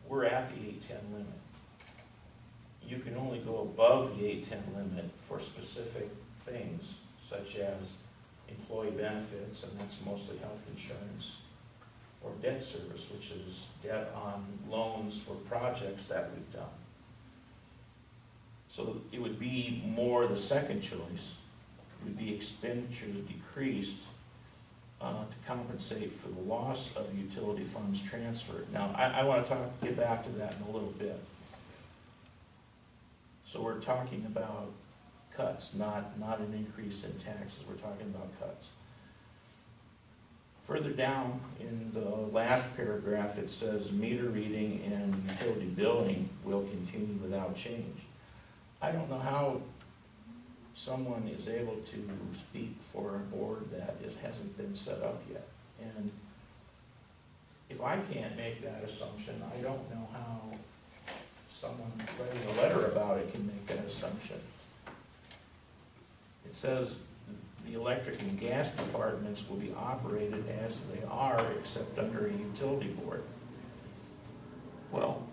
We're at the 810 limit. You can only go above the 810 limit for specific things, such as employee benefits, and that's mostly health insurance, or debt service, which is debt on loans for projects that we've done. So it would be more the second choice. It would be expenditures decreased to compensate for the loss of utility funds transferred. Now, I want to get back to that in a little bit. So we're talking about cuts, not an increase in taxes. We're talking about cuts. Further down in the last paragraph, it says meter reading and utility billing will continue without change. I don't know how someone is able to speak for a board that hasn't been set up yet. And if I can't make that assumption, I don't know how someone writing a letter about it can make that assumption. It says the electric and gas departments will be operated as they are, except under a utility board. Well,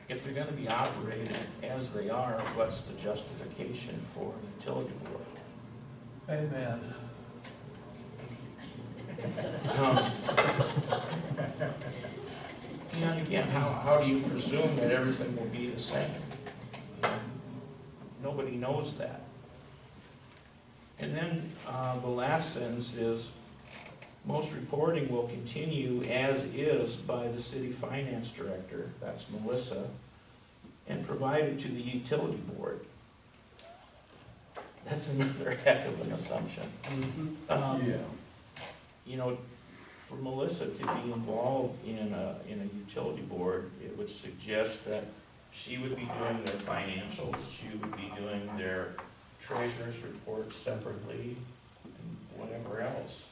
if they're going to be operated as they are, what's the justification for a utility board? Amen. And again, how do you presume that everything will be the same? Nobody knows that. And then the last sentence is, most reporting will continue as is by the city finance director, that's Melissa, and provided to the utility board. That's another heck of an assumption. You know, for Melissa to be involved in a utility board, it would suggest that she would be doing their financials, she would be doing their treasurer's reports separately, and whatever else.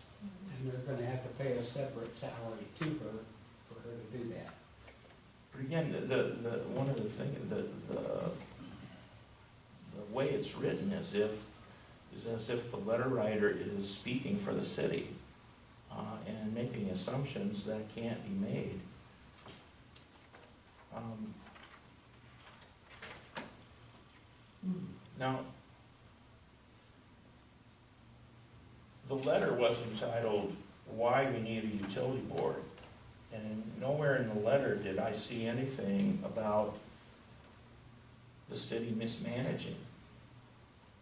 and they're gonna have to pay a separate salary to her for her to do that. But again, one of the things, the way it's written is as if the letter writer is speaking for the city, and making assumptions that can't be made. Now, the letter was entitled, "Why We Need a Utility Board." And nowhere in the letter did I see anything about the city mismanaging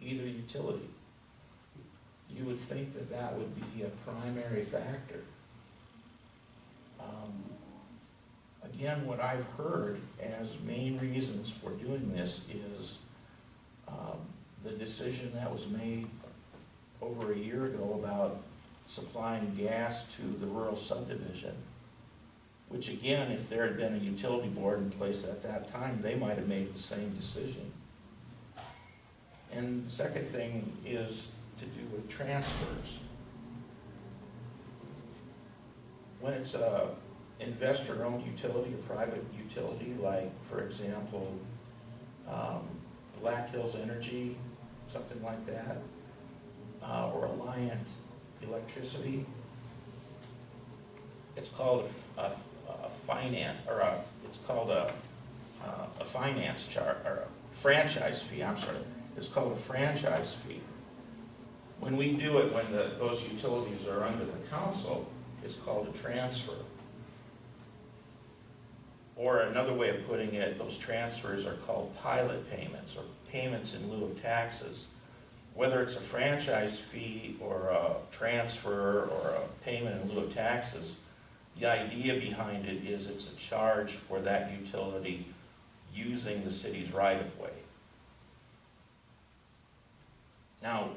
either utility. You would think that that would be a primary factor. Again, what I've heard as main reasons for doing this is the decision that was made over a year ago about supplying gas to the rural subdivision, which again, if there had been a utility board in place at that time, they might have made the same decision. And the second thing is to do with transfers. When it's a investor-owned utility, a private utility, like, for example, Black Hills Energy, something like that, or Alliant Electricity, it's called a finance, or it's called a finance charge, or a franchise fee, I'm sorry. It's called a franchise fee. When we do it, when those utilities are under the council, it's called a transfer. Or another way of putting it, those transfers are called pilot payments, or payments in lieu of taxes. Whether it's a franchise fee or a transfer or a payment in lieu of taxes, the idea behind it is it's a charge for that utility using the city's right-of-way. Now,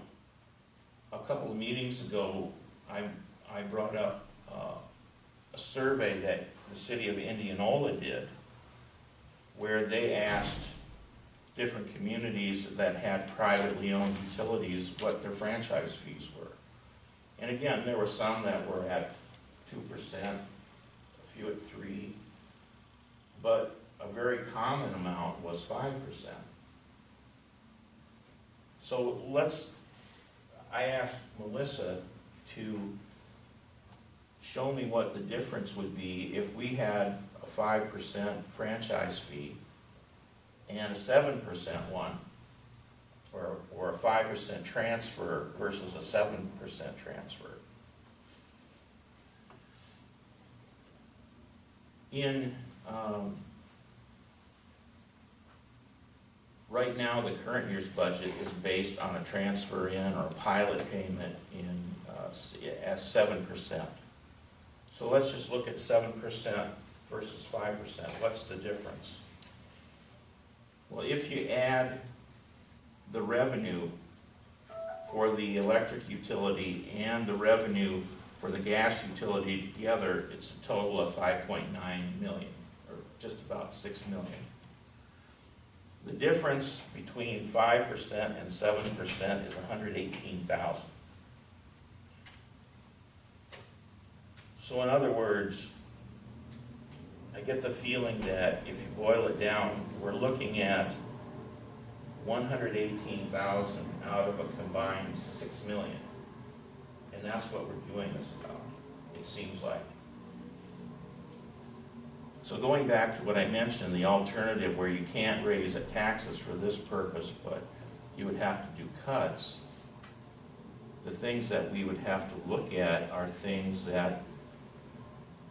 a couple of meetings ago, I brought up a survey that the city of Indianola did, where they asked different communities that had privately owned utilities what their franchise fees were. And again, there were some that were at 2%, a few at 3%, but a very common amount was 5%. So I asked Melissa to show me what the difference would be if we had a 5% franchise fee and a 7% one, or a 5% transfer versus a 7% transfer. Right now, the current year's budget is based on a transfer in or a pilot payment as 7%. So let's just look at 7% versus 5%. What's the difference? Well, if you add the revenue for the electric utility and the revenue for the gas utility together, it's a total of 5.9 million, or just about 6 million. The difference between 5% and 7% is 118,000. So in other words, I get the feeling that if you boil it down, we're looking at 118,000 out of a combined 6 million. And that's what we're doing this about, it seems like. So going back to what I mentioned, the alternative where you can't raise taxes for this purpose, but you would have to do cuts, the things that we would have to look at are things that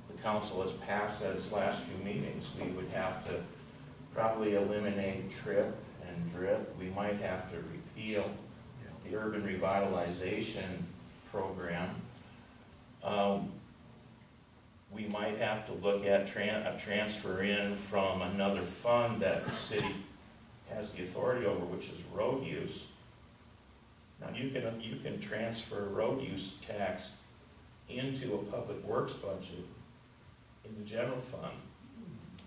the council has passed at its last few meetings. We would have to probably eliminate TRIP and DRIP. We might have to repeal the urban revitalization program. We might have to look at a transfer in from another fund that the city has the authority over, which is road use. Now you can transfer road use tax into a public works budget in the general fund.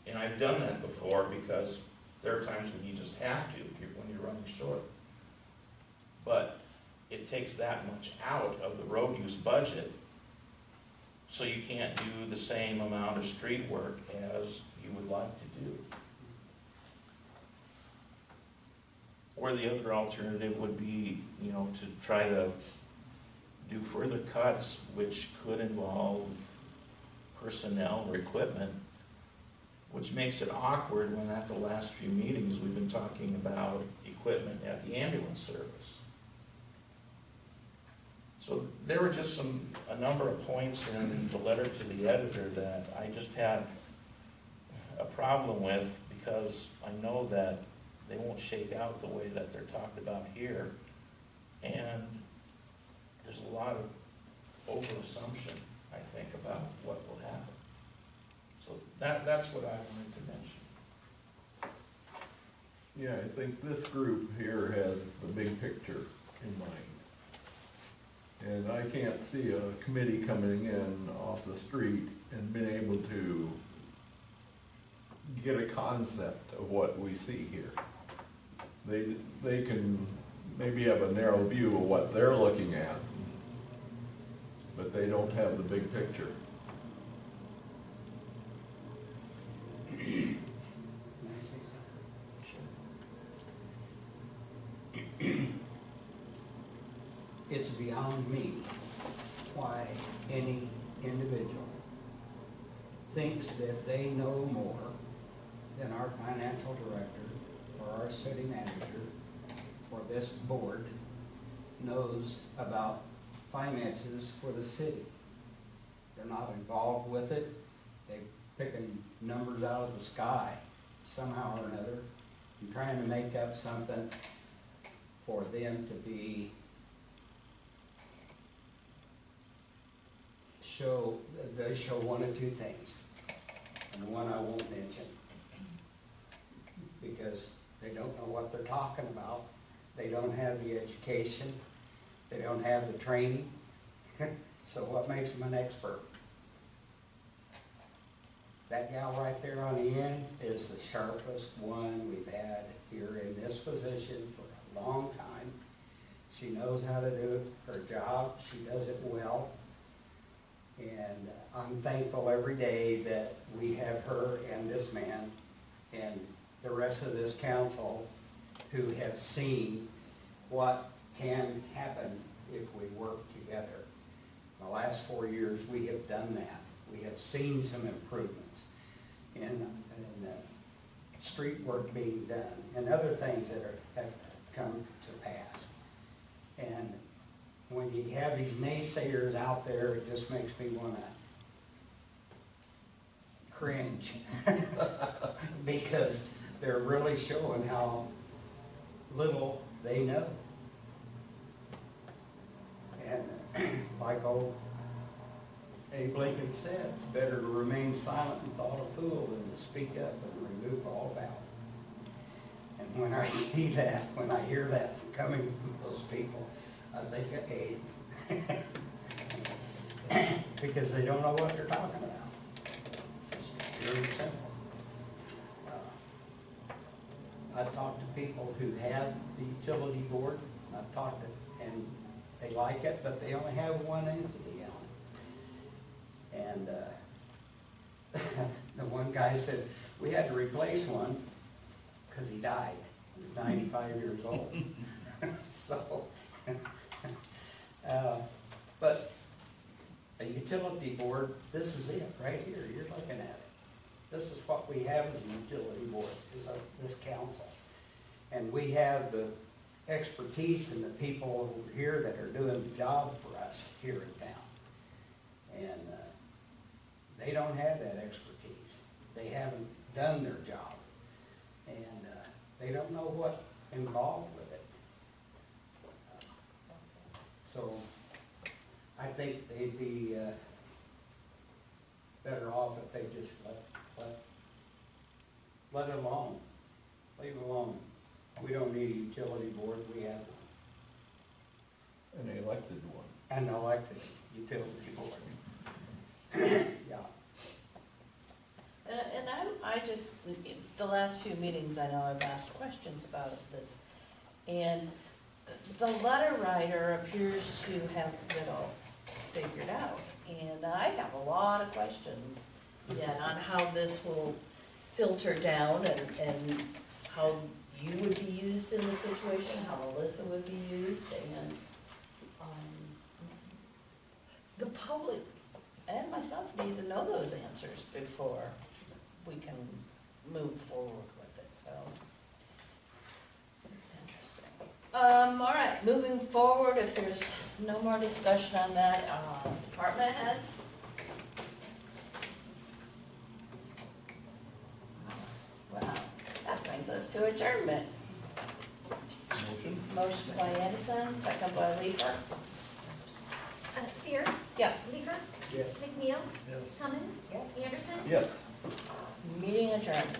And I've done that before because there are times when you just have to, when you're running short. But it takes that much out of the road use budget so you can't do the same amount of street work as you would like to do. Or the other alternative would be, you know, to try to do further cuts, which could involve personnel or equipment, which makes it awkward when at the last few meetings we've been talking about equipment at the ambulance service. So there were just a number of points in the letter to the editor that I just had a problem with, because I know that they won't shake out the way that they're talked about here. And there's a lot of over-assumption, I think, about what will happen. So that's what I wanted to mention. Yeah, I think this group here has the big picture in mind. And I can't see a committee coming in off the street and being able to get a concept of what we see here. They can maybe have a narrow view of what they're looking at, but they don't have the big picture. Can I say something? It's beyond me why any individual thinks that they know more than our financial director or our city manager or this board knows about finances for the city. They're not involved with it. They're picking numbers out of the sky somehow or another and trying to make up something for them to be they show one of two things, and one I won't mention, because they don't know what they're talking about. They don't have the education. They don't have the training. So what makes them an expert? That gal right there on the end is the sharpest one we've had here in this position for a long time. She knows how to do her job. She does it well. And I'm thankful every day that we have her and this man and the rest of this council who have seen what can happen if we work together. In the last 4 years, we have done that. We have seen some improvements in street work being done and other things that have come to pass. And when you have these naysayers out there, it just makes me want to cringe because they're really showing how little they know. And like old Abe Lincoln said, it's better to remain silent and thought a fool than to speak up and remove all doubt. And when I see that, when I hear that coming from those people, I think of Abe. Because they don't know what they're talking about. It's just very simple. I've talked to people who have the utility board. I've talked to, and they like it, but they only have one entity on it. And the one guy said, we had to replace one because he died. He was 95 years old. So, but a utility board, this is it right here. You're looking at it. This is what we have as a utility board, is this council. And we have the expertise and the people over here that are doing the job for us here in town. And they don't have that expertise. They haven't done their job. And they don't know what involved with it. So I think they'd be better off if they just let it alone. Leave it alone. We don't need a utility board, we have one. An elected one. An elected utility board. Yeah. And I just, the last few meetings, I know I've asked questions about this. And the letter writer appears to have it all figured out. And I have a lot of questions yet on how this will filter down and how you would be used in the situation, how Melissa would be used, and, the public and myself need to know those answers before we can move forward with it, so. It's interesting. All right, moving forward, if there's no more discussion on that, department heads? Wow, that brings us to adjournment. Motion by Anderson, second by Leeper. Spear, Yes. Leeper, Yes. McNeil, Yes. Cummins, Yes. Anderson. Yes. Meeting adjourned.